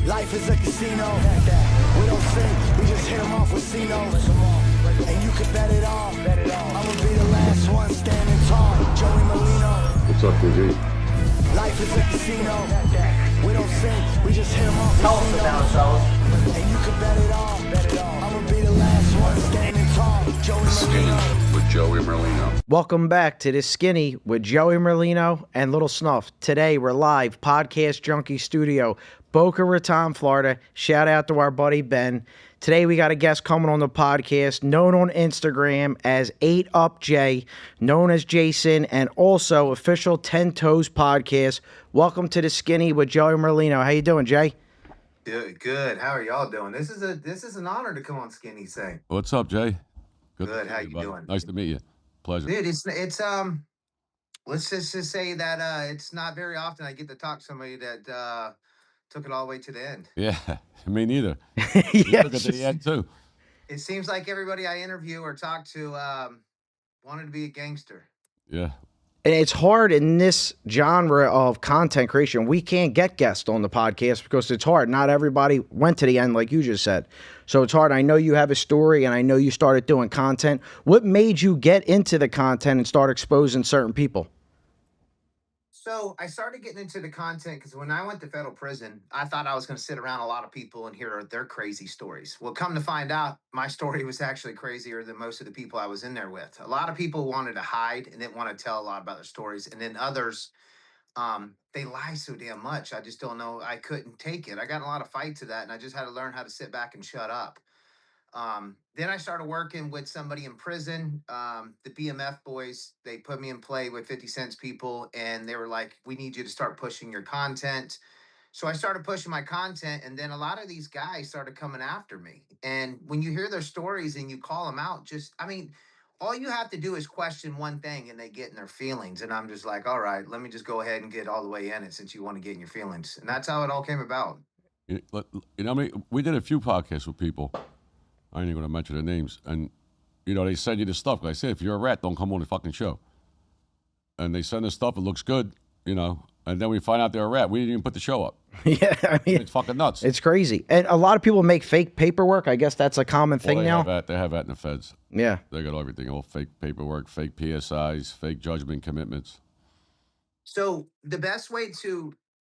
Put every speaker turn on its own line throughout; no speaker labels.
Life is a casino. We don't sing, we just hit them off with C-notes. And you can bet it all. I'ma be the last one standing tall. Joey Merlino.
What's up, DG?
Life is a casino. We don't sing, we just hit them off with C-notes. And you can bet it all. I'ma be the last one standing tall. Joey Merlino.
With Joey Merlino.
Welcome back to the Skinny with Joey Merlino and Little Snuff. Today we're live, Podcast Junkie Studio, Boca Raton, Florida. Shout out to our buddy Ben. Today we got a guest coming on the podcast, known on Instagram as 8UpJ, known as Jason, and also official 10 Toes podcast. Welcome to the Skinny with Joey Merlino. How you doing, Jay?
Good. How are y'all doing? This is an honor to come on Skinny Say.
What's up, Jay?
Good. How you doing?
Nice to meet you. Pleasure.
Dude, it's let's just say that it's not very often I get to talk to somebody that took it all the way to the end.
Yeah, me neither.
Yeah,
Took it to the end too.
It seems like everybody I interview or talk to wanted to be a gangster.
Yeah.
And it's hard in this genre of content creation. We can't get guests on the podcast because it's hard. Not everybody went to the end like you just said. So it's hard. I know you have a story and I know you started doing content. What made you get into the content and start exposing certain people?
So I started getting into the content because when I went to federal prison, I thought I was going to sit around a lot of people and hear their crazy stories. Well, come to find out, my story was actually crazier than most of the people I was in there with. A lot of people wanted to hide and didn't want to tell a lot about their stories. And then others, they lie so damn much. I just don't know. I couldn't take it. I got in a lot of fights to that, and I just had to learn how to sit back and shut up. Then I started working with somebody in prison. The BMF boys, they put me in play with 50 Cents people, and they were like, we need you to start pushing your content. So I started pushing my content, and then a lot of these guys started coming after me. And when you hear their stories and you call them out, all you have to do is question one thing and they get in their feelings. And I'm just like, all right, let me just go ahead and get all the way in it since you want to get in your feelings. And that's how it all came about.
You know, I mean, we did a few podcasts with people. I ain't even gonna mention their names, and you know they send you the stuff. Like I said, if you're a rat, don't come on the fucking show. And they send us stuff. It looks good, you know. And then we find out they're a rat. We didn't even put the show up.
Yeah, I mean,
It's fucking nuts.
it's crazy. And a lot of people make fake paperwork. I guess that's a common thing
Well,
now.
They have that in the feds.
Yeah.
They got everything. All fake paperwork, fake PSIs, fake judgment commitments.
So the best way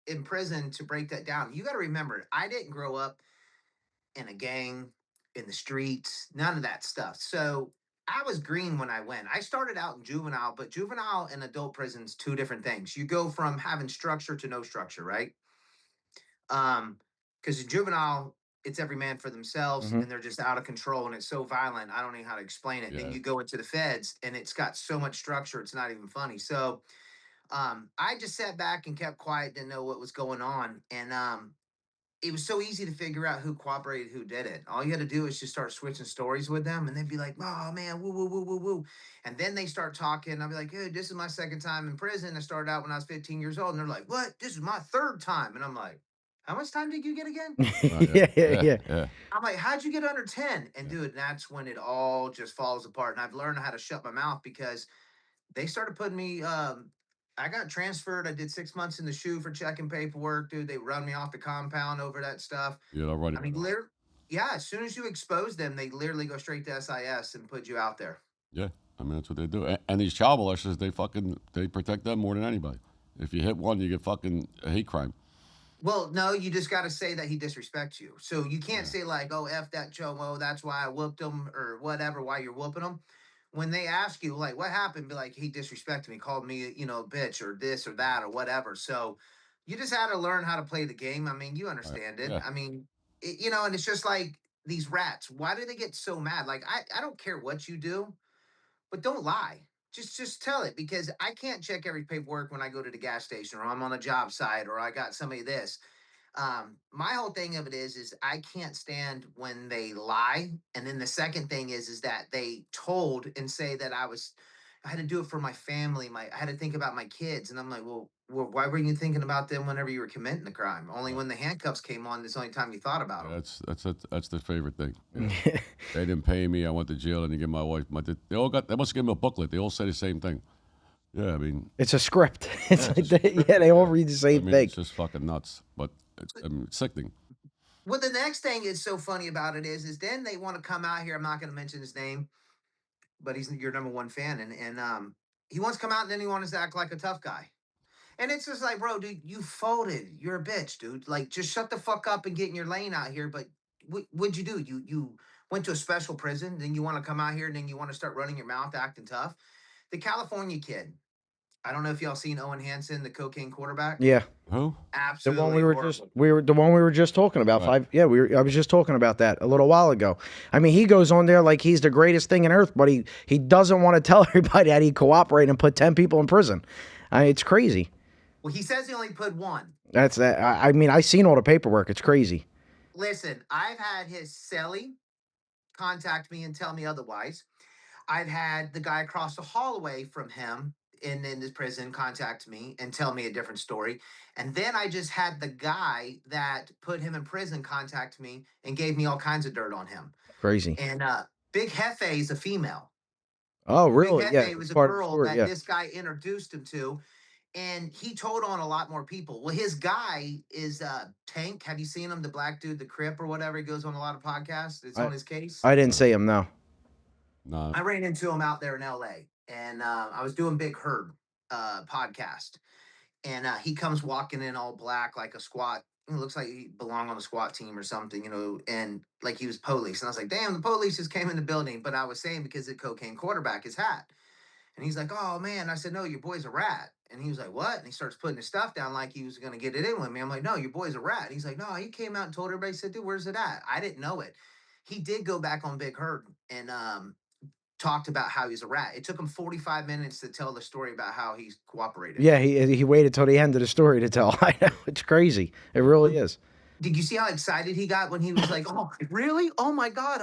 in prison to break that down, you got to remember, I didn't grow up in a gang, in the streets, none of that stuff. So I was green when I went. I started out in juvenile, but juvenile and adult prison's two different things. You go from having structure to no structure, right? Because in juvenile, it's every man for themselves,
Mhm.
and they're just out of control, and it's so violent. I don't know how to explain it.
Yeah.
Then you go into the feds, and it's got so much structure, it's not even funny. So I just sat back and kept quiet, didn't know what was going on, and it was so easy to figure out who cooperated, who did it. All you had to do is just start switching stories with them, and they'd be like, "Oh man, woo woo woo woo woo," and then they start talking. I'll be like, "Hey, this is my second time in prison. I started out when I was 15 years old," and they're like, "What? This is my third time," and I'm like, "How much time did you get again?"
Yeah.
I'm like, "How'd you get under 10?" And dude, that's when it all just falls apart. And I've learned how to shut my mouth because they started putting me. I got transferred. I did 6 months in the shoe for checking paperwork, dude. They run me off the compound over that stuff.
You know, running.
I mean, yeah. As soon as you expose them, they literally go straight to SIS and put you out there.
Yeah, I mean that's what they do. And these child molesters, they protect them more than anybody. If you hit one, you get fucking a hate crime.
Well, no, you just got to say that he disrespects you. So you can't say like, "Oh, f that chomo, that's why I whooped him," or whatever. Why you're whooping him. When they ask you like what happened, be like, he disrespected me, called me, bitch or this or that or whatever. So you just had to learn how to play the game. I mean, you understand it.
Yeah.
I mean, and it's just like these rats. Why do they get so mad? Like, I don't care what you do, but don't lie. Just tell it, because I can't check every paperwork when I go to the gas station or I'm on a job site or I got somebody this. My whole thing of it is I can't stand when they lie. And then the second thing is that they told and say that I had to do it for my family. I had to think about my kids. And I'm like, well, why were you thinking about them whenever you were committing the crime? Only when the handcuffs came on, that's the only time you thought about them.
That's the favorite thing. You know? They didn't pay me. I went to jail and they give my wife. They must give me a booklet. They all say the same thing. Yeah, I mean,
It's a script. It's they all read the same thing.
It's just fucking nuts. But it's sickening.
Well, the next thing is so funny about it is then they want to come out here. I'm not going to mention his name, but he's your number one fan, and he wants to come out and then he wants to act like a tough guy. And it's just like, bro, dude, you folded. You're a bitch, dude. Like, just shut the fuck up and get in your lane out here. But what'd you do? You went to a special prison, then you want to come out here, and then you want to start running your mouth, acting tough. The California kid. I don't know if y'all seen Owen Hanson, the cocaine quarterback.
Yeah.
Who?
The one
Absolutely
we were just talking about.
Right.
I was just talking about that a little while ago. I mean, he goes on there like he's the greatest thing on earth, but he doesn't want to tell everybody that he cooperated and put 10 people in prison. It's crazy.
Well, he says he only put one.
That's that. I mean, I seen all the paperwork. It's crazy.
Listen, I've had his celly contact me and tell me otherwise. I've had the guy across the hallway from him in this prison contact me and tell me a different story. And then I just had the guy that put him in prison contact me and gave me all kinds of dirt on him.
Crazy.
And Big Hefe is a female.
Oh,
Big
really?
Hefe
Yeah.
was a
Part of the
girl
story,
that
yeah.
this guy introduced him to. And he told on a lot more people. Well, his guy is Tank. Have you seen him? The black dude, the Crip or whatever. He goes on a lot of podcasts. It's on his case.
I didn't see him. No.
No.
I ran into him out there in LA, and I was doing Big Herb podcast, and he comes walking in all black like a squat. It looks like he belonged on a squat team or something, you know, and like he was police. And I was like, damn, the police just came in the building. But I was saying because the cocaine quarterback his hat. And he's like, oh man. I said, no, your boy's a rat. And he was like, what? And he starts putting his stuff down like he was going to get it in with me. I'm like, no, your boy's a rat. He's like, no, he came out and told everybody, said, dude, where's it at? I didn't know it. He did go back on Big Herd and talked about how he's a rat. It took him 45 minutes to tell the story about how he's cooperated.
Yeah, he waited till the end of the story to tell. I know, it's crazy. It really is.
Did you see how excited he got when he was like, "Oh, really? Oh my God!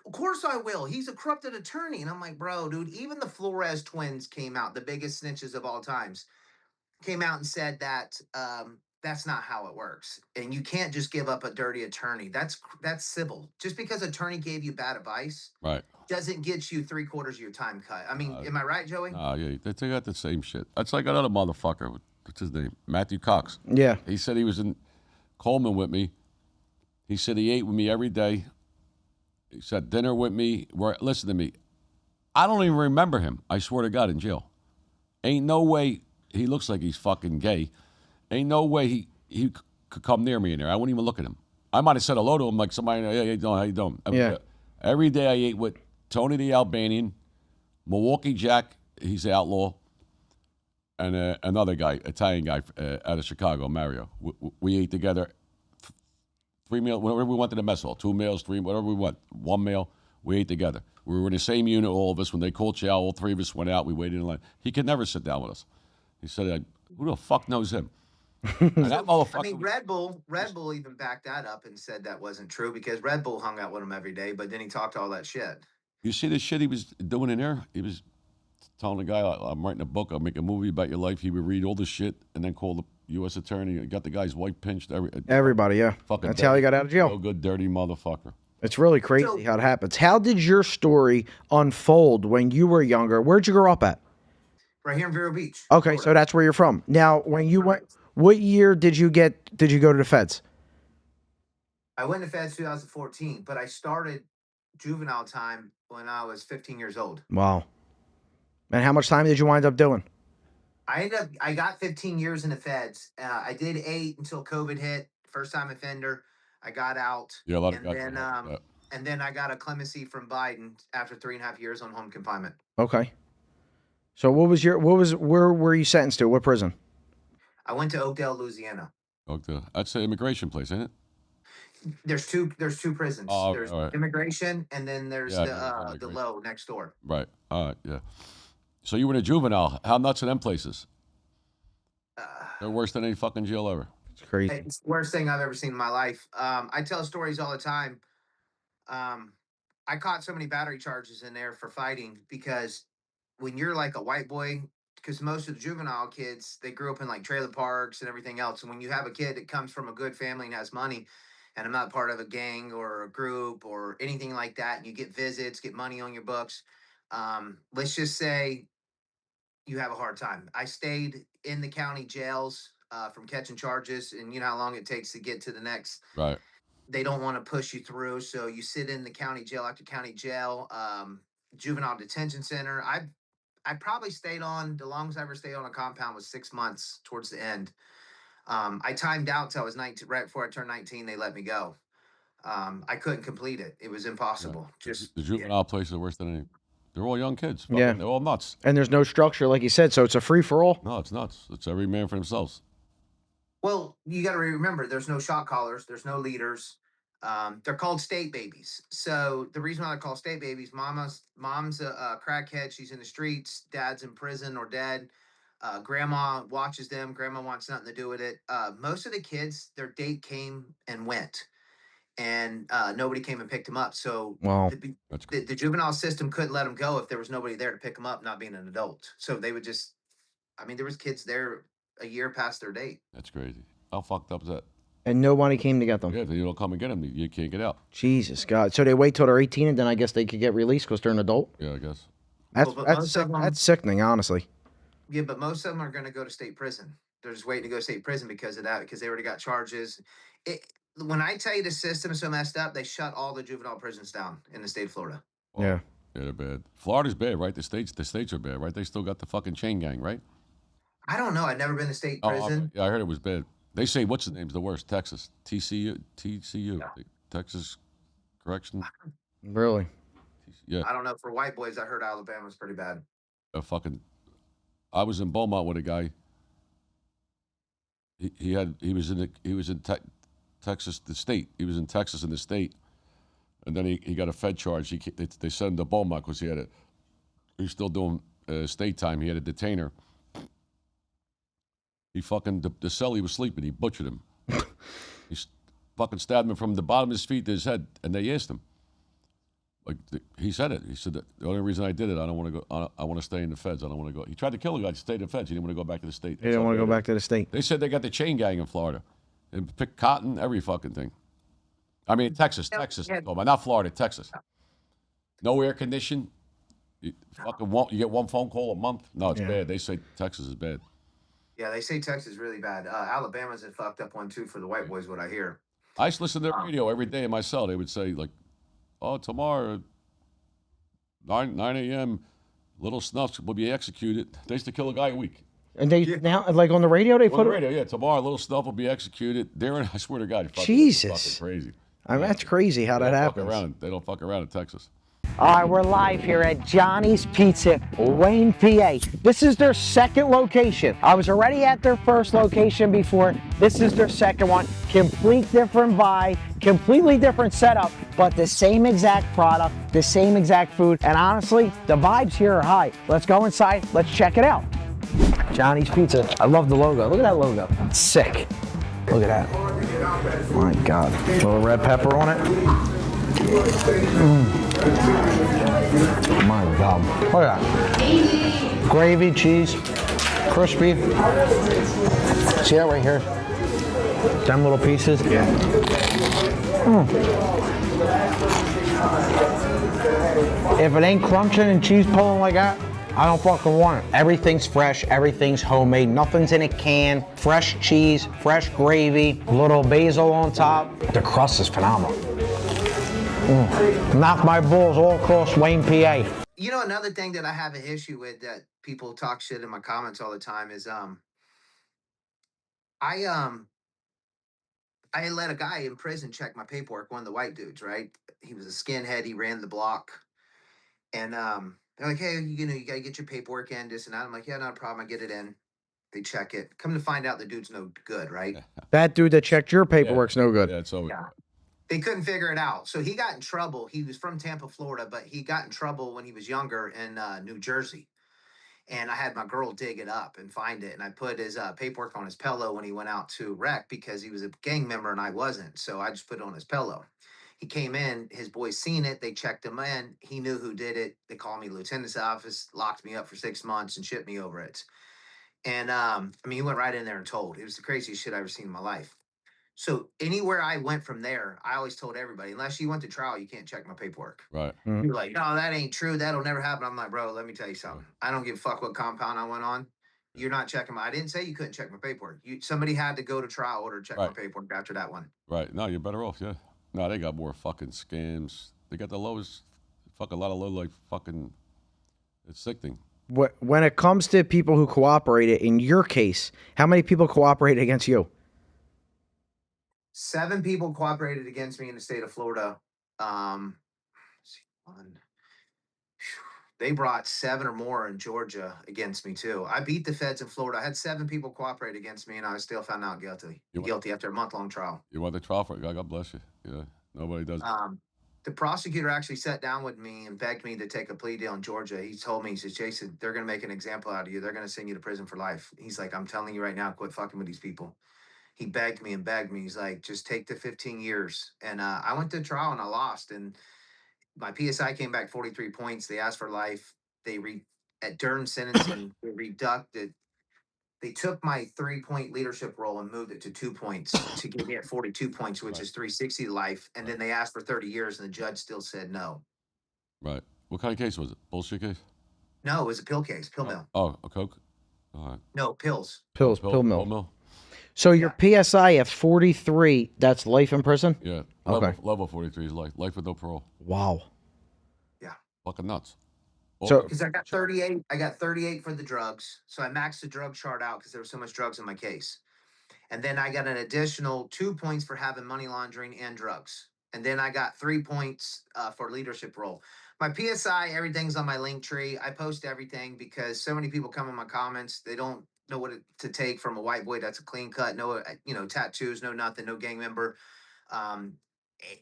Of course I will. He's a corrupted attorney." And I'm like, "Bro, dude, even the Flores twins came out, the biggest snitches of all times, came out and said that that's not how it works, and you can't just give up a dirty attorney. That's civil. Just because attorney gave you bad advice,
Right.
doesn't get you 3/4 of your time cut. I mean, am I right, Joey?
Yeah, they got the same shit. That's like another motherfucker. What's his name? Matthew Cox.
Yeah.
He said he was in Coleman with me. He said he ate with me every day. He said dinner with me. Listen to me. I don't even remember him. I swear to God, in jail. Ain't no way. He looks like he's fucking gay. Ain't no way he could come near me in there. I wouldn't even look at him. I might have said hello to him like somebody, hey, how you doing?
Yeah.
Every day I ate with Tony the Albanian, Milwaukee Jack, he's the outlaw, and another guy, Italian guy out of Chicago, Mario. We ate together 3 meals, whenever we went to the mess hall, 2 meals, 3, whatever we went, 1 meal, we ate together. We were in the same unit, all of us. When they called chow, all 3 of us went out. We waited in line. He could never sit down with us. He said, who the fuck knows him? And that motherfucker.
I mean, Red Bull even backed that up and said that wasn't true because Red Bull hung out with him every day, but then he talked all that shit.
You see the shit he was doing in there? He was telling the guy, I'm writing a book, I'll make a movie about your life. He would read all the shit and then call the U.S. attorney. Got the guy's wife pinched.
Everybody, yeah.
Fucking
That's how he got out of jail.
No good, dirty motherfucker.
It's really crazy how it happens. How did your story unfold when you were younger? Where'd you grow up at?
Right here in Vero Beach.
Okay,
Florida.
so that's where you're from. Now, when you went, what year did you go to the feds?
I went to feds 2014, but I started juvenile time when I was 15 years old.
Wow. And how much time did you wind up doing?
I got 15 years in the feds. I did 8 until COVID hit. First time offender. I got out.
Yeah, a lot of
and
guys
then
got that.
and then I got a clemency from Biden after 3.5 years on home confinement.
Okay. So where were you sentenced to? What prison?
I went to Oakdale, Louisiana.
Okay. That's an immigration place, ain't it?
There's two prisons.
Oh,
there's
all right.
immigration and then there's the
immigration.
low next door.
Right. All right, yeah. So you were in a juvenile. How nuts are them places? They're worse than any fucking jail ever.
It's crazy.
It's the worst thing I've ever seen in my life. I tell stories all the time. I caught so many battery charges in there for fighting because when you're like a white boy, because most of the juvenile kids, they grew up in like trailer parks and everything else. And when you have a kid that comes from a good family and has money, and I'm not part of a gang or a group or anything like that, and you get visits, get money on your books, let's just say you have a hard time. I stayed in the county jails from catching charges, and you know how long it takes to get to the next.
Right.
They don't want to push you through, so you sit in the county jail after county jail, juvenile detention center. I probably stayed on, the longest I ever stayed on a compound was 6 months towards the end. I timed out till I was 19, right before I turned 19. They let me go. I couldn't complete it. It was
Yeah.
impossible. Just
The juvenile place are worse than any. They're all young kids. Fucking,
Yeah.
They're all nuts.
And there's no structure, like you said, so it's a free for all.
No, it's nuts. It's every man for themselves.
well, you got to remember, there's no shot callers, there's no leaders. They're called state babies. So the reason why they're called state babies, mom's a crackhead. She's in the streets. Dad's in prison or dead. Grandma watches them. Grandma wants nothing to do with it. Most of the kids, their date came and went, and nobody came and picked them up. So
Wow.
That's
the juvenile system couldn't let them go if there was nobody there to pick them up, not being an adult. So they would just, I mean, there was kids there a year past their date.
That's crazy. How fucked up is that?
And nobody came to get them.
Yeah, if you don't come and get them, you can't get out.
Jesus God. So they wait till they're 18 and then I guess they could get released because they're an adult?
Yeah, I guess.
That's,
Well, but
that's,
most
sick,
of 'em-
that's sickening, honestly.
Yeah, but most of them are going to go to state prison. They're just waiting to go to state prison because of that, because they already got charges. When I tell you the system is so messed up, they shut all the juvenile prisons down in the state of Florida.
Well,
Yeah.
Yeah, they're bad. Florida's bad, right? The states are bad, right? They still got the fucking chain gang, right?
I don't know. I've never been to state
Oh,
prison.
yeah, I heard it was bad. They say what's the name's the worst? Texas, TCU,
Yeah.
Texas Correction.
Really?
Yeah,
I don't know. For white boys, I heard Alabama's pretty bad.
I was in Beaumont with a guy. He was in Texas, the state. He was in Texas in the state, and then he got a Fed charge. They sent him to Beaumont because he's still doing state time. He had a detainer. He fucking the cell he was sleeping. He butchered him. He fucking stabbed him from the bottom of his feet to his head, and they asked him. He said it. He said that the only reason I did it, I don't want to go. I want to stay in the feds. I don't want to go. He tried to kill a guy to stay in the feds. He didn't want to go back to the state.
They didn't want to go back to the state.
They said they got the chain gang in Florida, and pick cotton, every fucking thing. I mean, Texas. Oh, but not Florida, Texas. No air condition. You get one phone call a month. No, it's bad. They say Texas is bad.
Yeah, they say Texas is really bad. Alabama's a fucked up one too for the white boys. What I hear.
I used to listen to the radio every day in my cell. They would say like, "Oh, tomorrow, 9 a.m., little Snuffs will be executed." They used to kill a guy a week.
And they now, like on the radio, they
On
put
the
it.
radio, yeah. Tomorrow, little Snuff will be executed. Darren, I swear to God,
Jesus.
fucking crazy.
I mean, that's crazy how that happens.
They don't fuck around in Texas.
All right, we're live here at Johnny's Pizza, Wayne, PA. This is their second location. I was already at their first location before. This is their second one. Complete different vibe, completely different setup, but the same exact product, the same exact food. And honestly, the vibes here are high. Let's go inside. Let's check it out. Johnny's Pizza. I love the logo. Look at that logo. It's sick. Look at that. My God. A little red pepper on it. My God. Look at that. Gravy, cheese, crispy. See that right here? Them little pieces. Yeah. If it ain't crunching and cheese pulling like that, I don't fucking want it. Everything's fresh, everything's homemade, nothing's in a can. Fresh cheese, fresh gravy, little basil on top. The crust is phenomenal. Knock my balls all across Wayne, PA.
You know, another thing that I have an issue with that people talk shit in my comments all the time is I let a guy in prison check my paperwork, one of the white dudes, right? He was a skinhead, he ran the block. And they're like, hey, you gotta get your paperwork in, this and that. I'm like, yeah, not a problem, I get it in. They check it. Come to find out the dude's no good, right?
That dude that checked your paperwork's no good.
Yeah, it's always.
Yeah. They couldn't figure it out. So he got in trouble. He was from Tampa, Florida, but he got in trouble when he was younger in New Jersey. And I had my girl dig it up and find it. And I put his paperwork on his pillow when he went out to rec because he was a gang member and I wasn't. So I just put it on his pillow. He came in, his boys seen it. They checked him in. He knew who did it. They called me lieutenant's office, locked me up for 6 months and shipped me over it. And I mean, he went right in there and told. It was the craziest shit I ever seen in my life. So anywhere I went from there, I always told everybody, unless you went to trial, you can't check my paperwork.
Right.
Mm-hmm.
You're like, no, that ain't true. That'll never happen. I'm like, bro, let me tell you something. I don't give a fuck what compound I went on. You're not checking my. I didn't say you couldn't check my paperwork. Somebody had to go to trial order to check my
Right.
paperwork after that one.
Right. No, you're better off. Yeah. No, they got more fucking scams. They got the lowest. Fuck a lot of low like fucking. It's sickening.
When it comes to people who cooperated, in your case, how many people cooperated against you?
7 people cooperated against me in the state of Florida. Let's see, one. They brought 7 or more in Georgia against me too. I beat the feds in Florida. I had 7 people cooperate against me, and I was still found out guilty.
You,
Guilty after a month-long trial.
you want the trial for it? God bless you. Yeah. Nobody does.
The prosecutor actually sat down with me and begged me to take a plea deal in Georgia. He told me, he says, Jason, they're going to make an example out of you. They're going to send you to prison for life. He's like, I'm telling you right now, quit fucking with these people. He begged me and begged me. He's like, just take the 15 years. And I went to trial and I lost. And my PSI came back 43 points. They asked for life. During sentencing, they reducted. They took my 3-point leadership role and moved it to 2 points to give me at 42 points, which
Right.
is 360 to life. And then they asked for 30 years, and the judge still said no.
Right. What kind of case was it? Bullshit case?
No, it was a pill case, pill mill.
Oh, a coke. All right.
No, pills.
Pill
Pill
mill.
mill.
So your PSI at 43, that's life in prison?
Yeah.
Okay.
Level 43 is life with no parole.
Wow.
Yeah.
Fucking nuts.
So-
Because I got 38, I got 38 for the drugs. So I maxed the drug chart out because there was so much drugs in my case. And then I got an additional 2 points for having money laundering and drugs. And then I got 3 points for leadership role. My PSI, everything's on my link tree. I post everything because so many people come in my comments. They don't know what to take from a white boy that's a clean cut, no, tattoos, no nothing, no gang member. Um,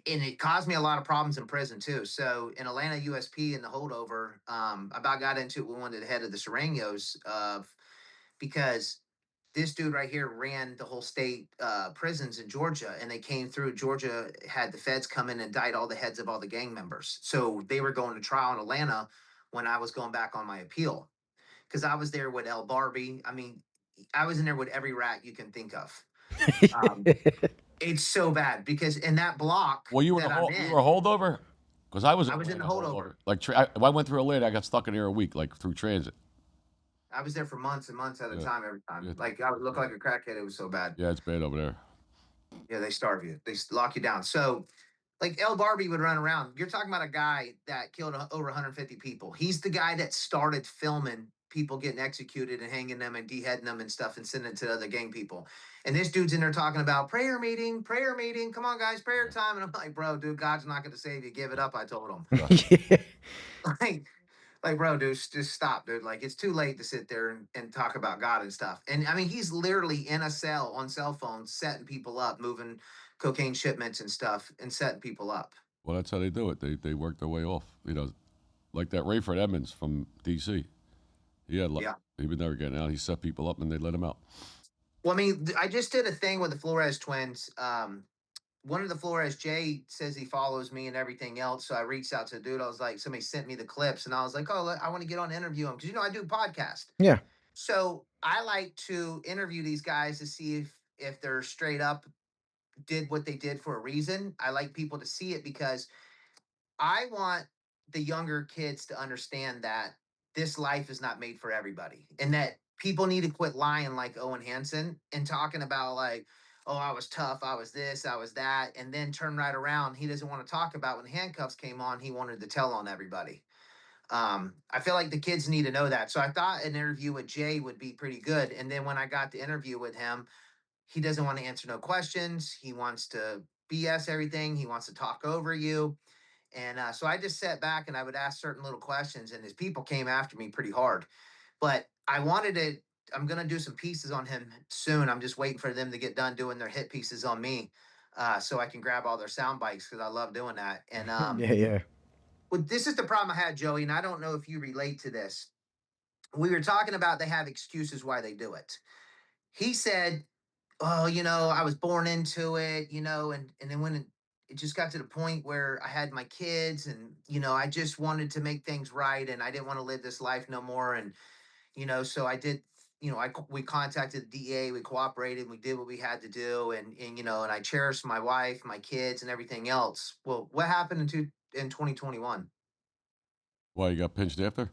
and it caused me a lot of problems in prison too. So in Atlanta USP in the holdover, I about got into it with one of the head of the Serranios because this dude right here ran the whole state prisons in Georgia, and they came through. Georgia had the feds come in and indict all the heads of all the gang members. So they were going to trial in Atlanta when I was going back on my appeal because I was there with El Barbie. I mean, I was in there with every rat you can think of. It's so bad because in that block
Well, you were
that
a
I'm in,
you were a holdover? Because I was
I was in the holdover.
Like, I went through Atlanta. I got stuck in here a week, like, through transit.
I was there for months and months at a
Yeah.
time every time.
Yeah.
Like I would look like a crackhead. It was so bad.
Yeah, it's bad over there.
Yeah, they starve you. They lock you down. So, like El Barbie would run around. You're talking about a guy that killed over 150 people. He's the guy that started filming people getting executed and hanging them and beheading them and stuff and sending it to other gang people. And this dude's in there talking about prayer meeting. Come on, guys, prayer time. And I'm like, bro, dude, God's not going to save you. Give it up. I told him.
Yeah.
Like, bro, dude, just stop, dude. Like, it's too late to sit there and talk about God and stuff. And I mean, he's literally in a cell on cell phones, setting people up, moving cocaine shipments and stuff, and setting people up.
Well, that's how they do it. They work their way off. Like that Rayford Edmonds from D.C. He had he would never get out. He set people up and they let him out.
Well, I mean, I just did a thing with the Flores twins. One of the Flores, Jay, says he follows me and everything else. So I reached out to the dude. I was like, somebody sent me the clips, and I was like, oh, I want to get on and interview him because I do podcast.
Yeah.
So I like to interview these guys to see if they're straight up did what they did for a reason. I like people to see it because I want the younger kids to understand that this life is not made for everybody and that people need to quit lying like Owen Hanson and talking about like, oh, I was tough, I was this, I was that, and then turn right around. He doesn't want to talk about when handcuffs came on, he wanted to tell on everybody. I feel like the kids need to know that. So I thought an interview with Jay would be pretty good. And then when I got the interview with him, he doesn't want to answer no questions. He wants to BS everything. He wants to talk over you. And so I just sat back and I would ask certain little questions, and his people came after me pretty hard. But I'm going to do some pieces on him soon. I'm just waiting for them to get done doing their hit pieces on me so I can grab all their sound bites because I love doing that. And
Yeah.
well, this is the problem I had, Joey, and I don't know if you relate to this. We were talking about they have excuses why they do it. He said, oh, I was born into it, and then when it just got to the point where I had my kids and, I just wanted to make things right and I didn't want to live this life no more. And, so I did, we contacted the DA, we cooperated, we did what we had to do. And I cherished my wife, my kids and everything else. Well, what happened in 2021?
Why, you got pinched after?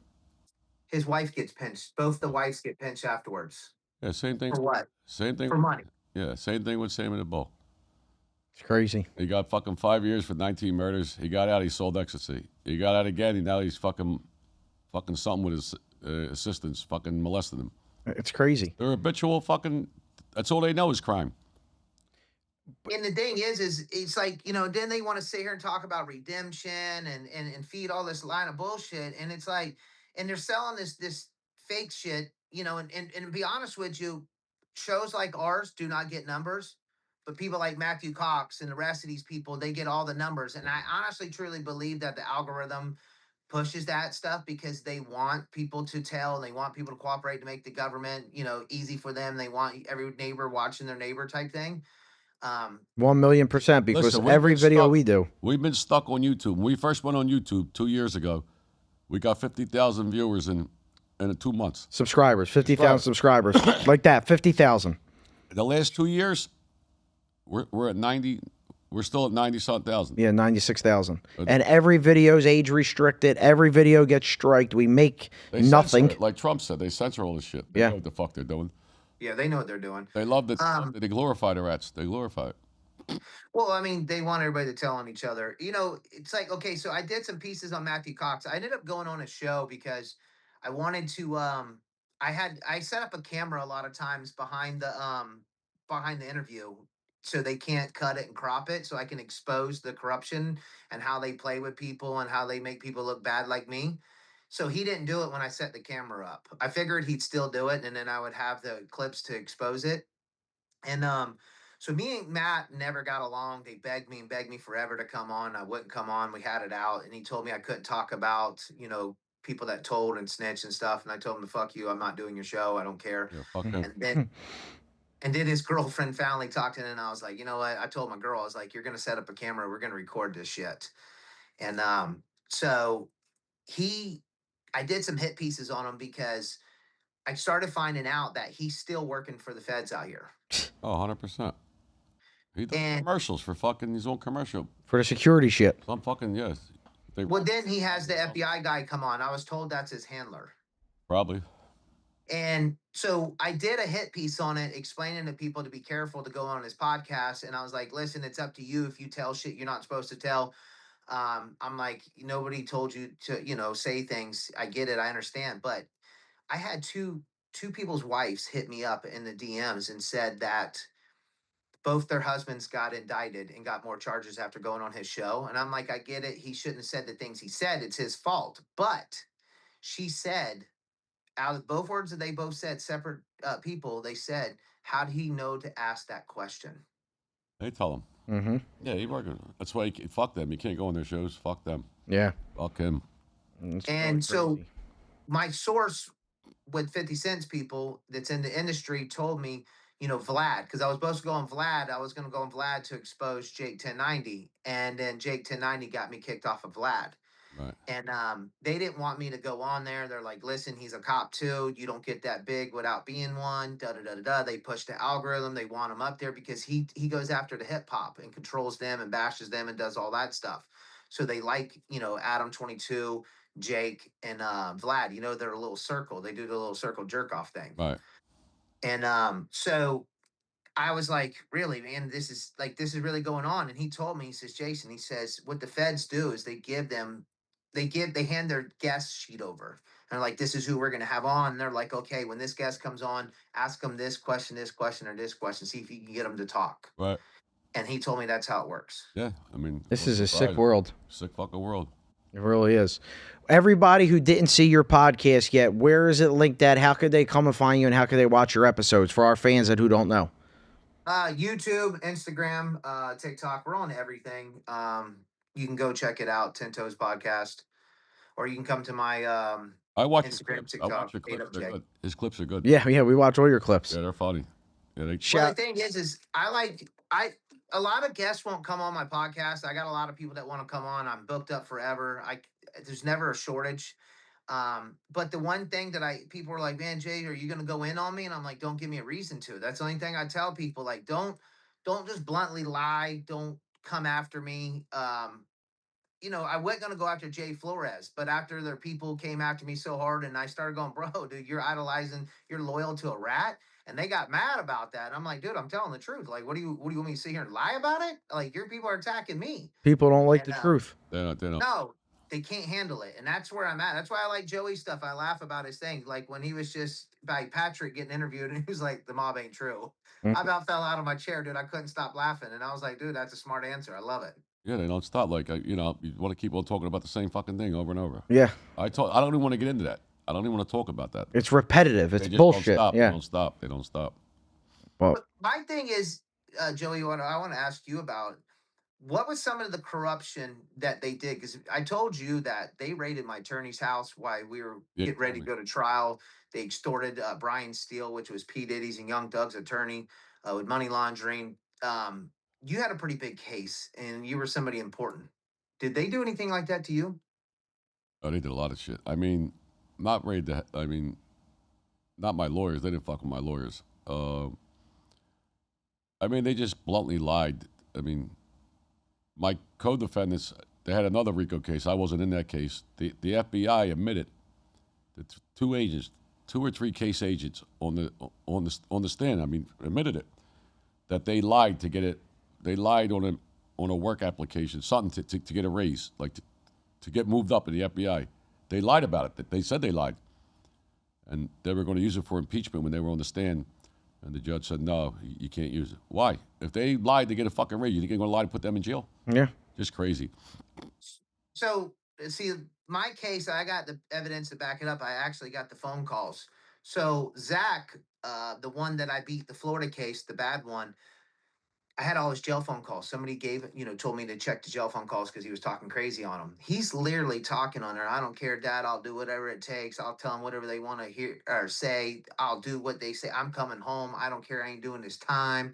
His wife gets pinched. Both the wives get pinched afterwards.
Yeah, same thing.
For what?
Same thing.
For money.
Yeah, same thing with Sam and the Bull.
It's crazy.
He got fucking 5 years for 19 murders. He got out. He sold ecstasy. He got out again. And now he's fucking something with his assistants, fucking molesting him.
It's crazy.
They're habitual fucking. That's all they know is crime.
And the thing is it's like, then they want to sit here and talk about redemption and feed all this line of bullshit. And it's like, and they're selling this fake shit, and to be honest with you, shows like ours do not get numbers, but people like Matthew Cox and the rest of these people, they get all the numbers. And I honestly truly believe that the algorithm pushes that stuff because they want people to tell and they want people to cooperate to make the government, easy for them. They want every neighbor watching their neighbor type thing.
1,000,000%, because
Listen,
every video
stuck,
we do.
We've been stuck on YouTube. When we first went on YouTube 2 years ago, we got 50,000 viewers in 2 months.
Subscribers, 50,000 subscribers. Like that, 50,000.
The last 2 years, we're at 90. We're still at 90-something thousand.
Yeah, 96,000. And every video is age restricted. Every video gets striked. We make
They
nothing.
censor it. Like Trump said, they censor all this shit. They
Yeah.
know what the fuck they're doing.
Yeah, they know what they're doing.
They love it. They glorify the rats. They glorify it.
Well, I mean, they want everybody to tell on each other. It's like, okay, so I did some pieces on Matthew Cox. I ended up going on a show because I wanted to I set up a camera a lot of times behind the interview so they can't cut it and crop it, so I can expose the corruption and how they play with people and how they make people look bad like me. So he didn't do it when I set the camera up. I figured he'd still do it and then I would have the clips to expose it. And so me and Matt never got along. They begged me and begged me forever to come on. I wouldn't come on. We had it out, and he told me I couldn't talk about, people that told and snitched and stuff. And I told him to fuck you. I'm not doing your show. I don't care.
Yeah, fuck them.
And then his girlfriend finally talked to him, and I was like, you know what? I told my girl, I was like, you're gonna set up a camera. We're gonna record this shit. And so I did some hit pieces on him because I started finding out that he's still working for the feds out here.
Oh, 100%. He does
And-
commercials for fucking his own commercial.
For the security shit.
Some fucking, yes.
Well, then he has the FBI guy come on. I was told that's his handler.
Probably.
And so I did a hit piece on it, explaining to people to be careful to go on his podcast. And I was like, listen, it's up to you if you tell shit you're not supposed to tell. I'm like, nobody told you to, say things. I get it. I understand. But I had two people's wives hit me up in the DMs and said that both their husbands got indicted and got more charges after going on his show. And I'm like, I get it. He shouldn't have said the things he said. It's his fault. But she said, out of both words that they both said, separate people, they said, how did he know to ask that question?
They tell him.
Mm-hmm.
Yeah, he working. That's why fuck them. You can't go on their shows. Fuck them.
Yeah.
Fuck him.
It's
And
really
so
crazy.
my source with 50 Cents people that's in the industry told me, Vlad, because I was supposed to go on Vlad. I was going to go on Vlad to expose Jake 1090. And then Jake 1090 got me kicked off of Vlad.
Right.
And they didn't want me to go on there. They're like, listen, he's a cop too. You don't get that big without being one. Da da da da da. They push the algorithm. They want him up there because he goes after the hip hop and controls them and bashes them and does all that stuff. So they like, Adam 22, Jake, and Vlad. They're a little circle. They do the little circle jerk off thing.
Right.
And so I was like, really, man, this is really going on. And he told me, he says, Jason, he says, what the feds do is they hand their guest sheet over. And they're like, this is who we're going to have on. And they're like, okay, when this guest comes on, ask them this question, or this question, see if you can get them to talk.
Right.
And he told me that's how it works.
Yeah. I mean,
This is a sick world.
Sick fucking world.
It really is. Everybody who didn't see your podcast yet, where is it linked at? How could they come and find you, and how could they watch your episodes for our fans that who don't know?
YouTube, Instagram, TikTok. We're on everything. You can go check it out, Ten Toes Podcast, or you can come to my
I watch
Instagram,
his clips. I watch
TikTok,
your clips. They're
AWJ.
good. His clips are good.
Yeah, we watch all your clips.
Yeah, they're funny. Yeah, they.
Well, the thing is a lot of guests won't come on my podcast. I got a lot of people that want to come on. I'm booked up forever. There's never a shortage. But the one thing that people were like, man, Jay, are you gonna go in on me? And I'm like, don't give me a reason to. That's the only thing I tell people. Like, don't just bluntly lie. Don't come after me. I wasn't going to go after Jay Flores, but after their people came after me so hard and I started going, bro, dude, you're idolizing, you're loyal to a rat. And they got mad about that. And I'm like, dude, I'm telling the truth. Like, what do you want me to sit here and lie about it? Like, your people are attacking me.
People don't like
And
the truth.
They don't.
no, they can't handle it. And that's where I'm at. That's why I like Joey's stuff. I laugh about his thing. Like when he was just by Patrick getting interviewed and he was like, the mob ain't true. I about fell out of my chair, dude. I couldn't stop laughing. And I was like, dude, that's a smart answer. I love it.
Yeah, they don't stop. Like, you want to keep on talking about the same fucking thing over and over.
Yeah.
I don't even want to get into that. I don't even want to talk about that.
It's repetitive. It's
They just
bullshit.
Don't stop.
Yeah.
They don't stop. They don't stop.
Well,
But my thing is, Joey, what I want to ask you about, what was some of the corruption that they did? Because I told you that they raided my attorney's house while we were
Yeah,
getting ready to go to trial. They extorted Brian Steele, which was P. Diddy's and Young Doug's attorney, with money laundering. You had a pretty big case and you were somebody important. Did they do anything like that to you?
Oh, they did a lot of shit. I mean, not raid that. I mean, not my lawyers. They didn't fuck with my lawyers. I mean, they just bluntly lied. I mean, my co-defendants, they had another RICO case. I wasn't in that case. The FBI admitted that two agents, 2 or 3 case agents on the stand. I mean, admitted it that they lied to get it. They lied on a work application, something to get a raise, like to get moved up in the FBI. They lied about it. They said they lied, and they were going to use it for impeachment when they were on the stand. And the judge said, no, you can't use it. Why? If they lied to get a fucking raise, you think they're going to lie to put them in jail?
yeah.
Just crazy.
So, see, my case, I got the evidence to back it up. I actually got the phone calls. So, Zach, the one that I beat, the Florida case, the bad one, I had all his jail phone calls. Somebody told me to check the jail phone calls because he was talking crazy on them. He's literally talking on there. I don't care, Dad. I'll do whatever it takes. I'll tell them whatever they want to hear or say. I'll do what they say. I'm coming home. I don't care. I ain't doing this time.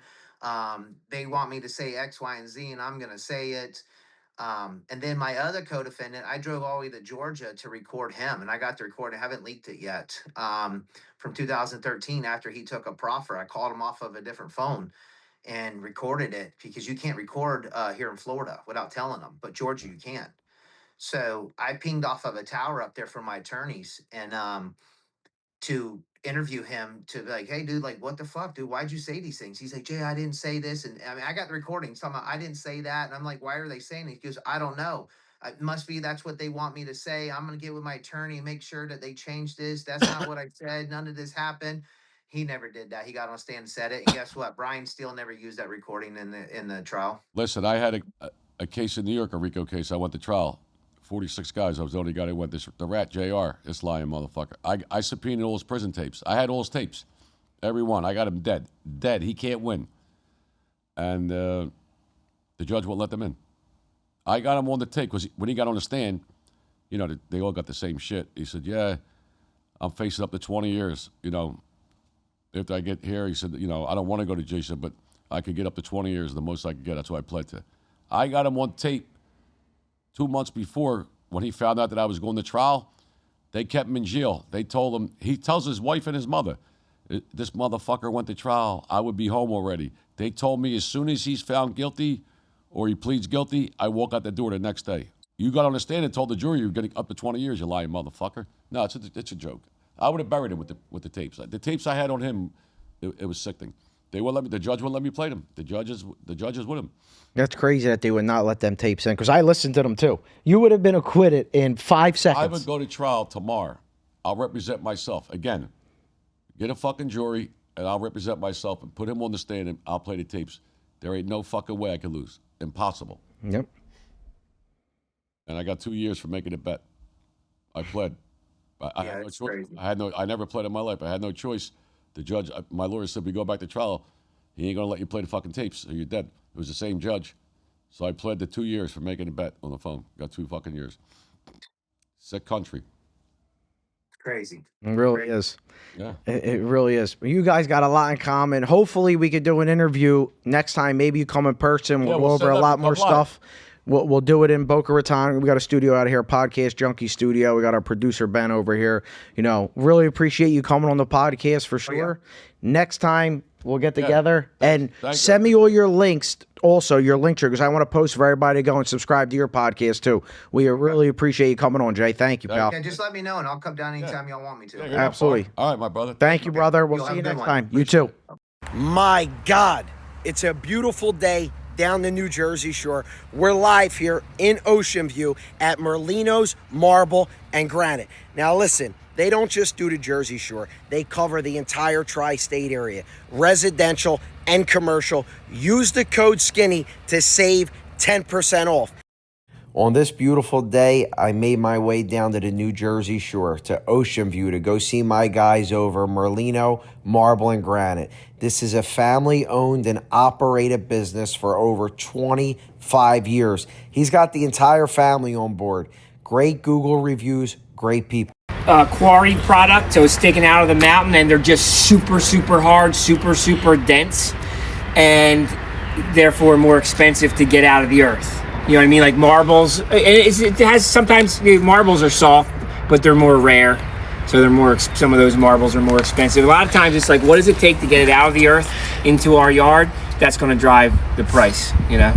They want me to say X, Y, and Z, and I'm going to say it. And then my other co-defendant, I drove all the way to Georgia to record him, and I got the recording. I haven't leaked it yet. From 2013, after he took a proffer, I called him off of a different phone and recorded it because you can't record here in Florida without telling them, but Georgia you can. So I pinged off of a tower up there for my attorneys and to interview him to be like, hey, dude, like, what the fuck, dude? Why'd you say these things? He's like, Jay, I didn't say this. And I mean, I got the recordings talking about I didn't say that. And I'm like, why are they saying it? He goes, I don't know. It must be that's what they want me to say. I'm going to get with my attorney and make sure that they change this. That's not what I said. None of this happened. He never did that. He got on stand and said it. And guess what? Brian Steele never used that recording in the trial.
Listen, I had a case in New York, a RICO case. I went to trial. 46 guys. I was the only guy that went. The rat, JR, this lying motherfucker. I subpoenaed all his prison tapes. I had all his tapes. Every one. I got him dead. Dead. He can't win. And the judge won't let them in. I got him on the tape because when he got on the stand, they all got the same shit. He said, yeah, I'm facing up to 20 years, After I get here, he said, I don't want to go to jail, but I could get up to 20 years, the most I could get. That's what I pled to. I got him on tape 2 months before when he found out that I was going to trial. They kept him in jail. They told him, he tells his wife and his mother, this motherfucker went to trial. I would be home already. They told me as soon as he's found guilty or he pleads guilty, I walk out the door the next day. You got on the stand and told the jury you're getting up to 20 years, you lying motherfucker. No, it's a joke. I would have buried him with the tapes. The tapes I had on him, it was sickening. They wouldn't let me. The judge wouldn't let me play them. The judges with him.
That's crazy that they would not let them tapes in because I listened to them too. You would have been acquitted in 5 seconds.
I would go to trial tomorrow. I'll represent myself. Again, get a fucking jury and I'll represent myself and put him on the stand and I'll play the tapes. There ain't no fucking way I could lose. Impossible.
Yep.
And I got 2 years for making a bet. I pled. I had no choice.
Crazy.
I never played in my life. I had no choice. The judge, my lawyer said, we go back to trial. He ain't gonna let you play the fucking tapes or you're dead. It was the same judge. So I pled to 2 years for making a bet on the phone. Got 2 fucking years. Sick country.
Crazy.
It really is.
Yeah.
It really is. You guys got a lot in common. Hopefully we could do an interview next time. Maybe you come in person. We'll go over a lot more stuff. We'll do it in Boca Raton. We got a studio out here, Podcast Junkie Studio. We got our producer, Ben, over here. Really appreciate you coming on the podcast for sure.
Oh, yeah.
Next time, We'll get together and
Thank
send me all your links. Also, your link tree, because I want to post for everybody to go and subscribe to your podcast too. We really appreciate you coming on, Jay. Thank you, pal.
Yeah, just let me know and I'll come down anytime y'all want me to.
Yeah, you're not
Absolutely.
far. All right, my brother.
Thank you, brother. We'll
You'll
see
have
you
a good
next
one.
time. You too. My God, it's a beautiful day down the New Jersey shore. We're live here in Ocean View at Merlino's Marble and Granite. Now listen, they don't just do the Jersey Shore. They cover the entire tri-state area, residential and commercial. Use the code SKINNY to save 10% off. On this beautiful day, I made my way down to the New Jersey Shore to Ocean View to go see my guys over Merlino Marble and Granite. This is a family-owned and operated business for over 25 years. He's got the entire family on board. Great Google reviews, great people.
Quarry product, so it's sticking out of the mountain, and they're just super hard, super dense, and therefore more expensive to get out of the earth. You know what I mean? Like marbles, it has sometimes marbles are soft, but they're more rare, so they're more. Some of those marbles are more expensive. A lot of times, it's like, what does it take to get it out of the earth into our yard? That's going to drive the price. You know.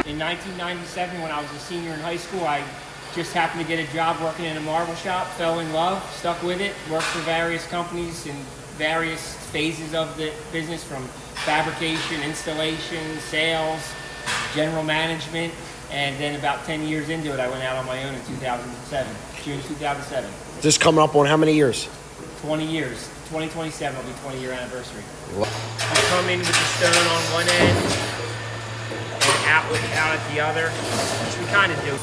In 1997, when I was a senior in high school, I just happened to get a job working in a marble shop, fell in love, stuck with it, worked for various companies in various phases of the business, from fabrication, installation, sales, general management, and then about 10 years into it, I went out on my own in 2007, June 2007.
This coming up on how many years?
20 years. 2027 will be 20-year anniversary. You come in with the stone on one end, out at the other, which we kind of do.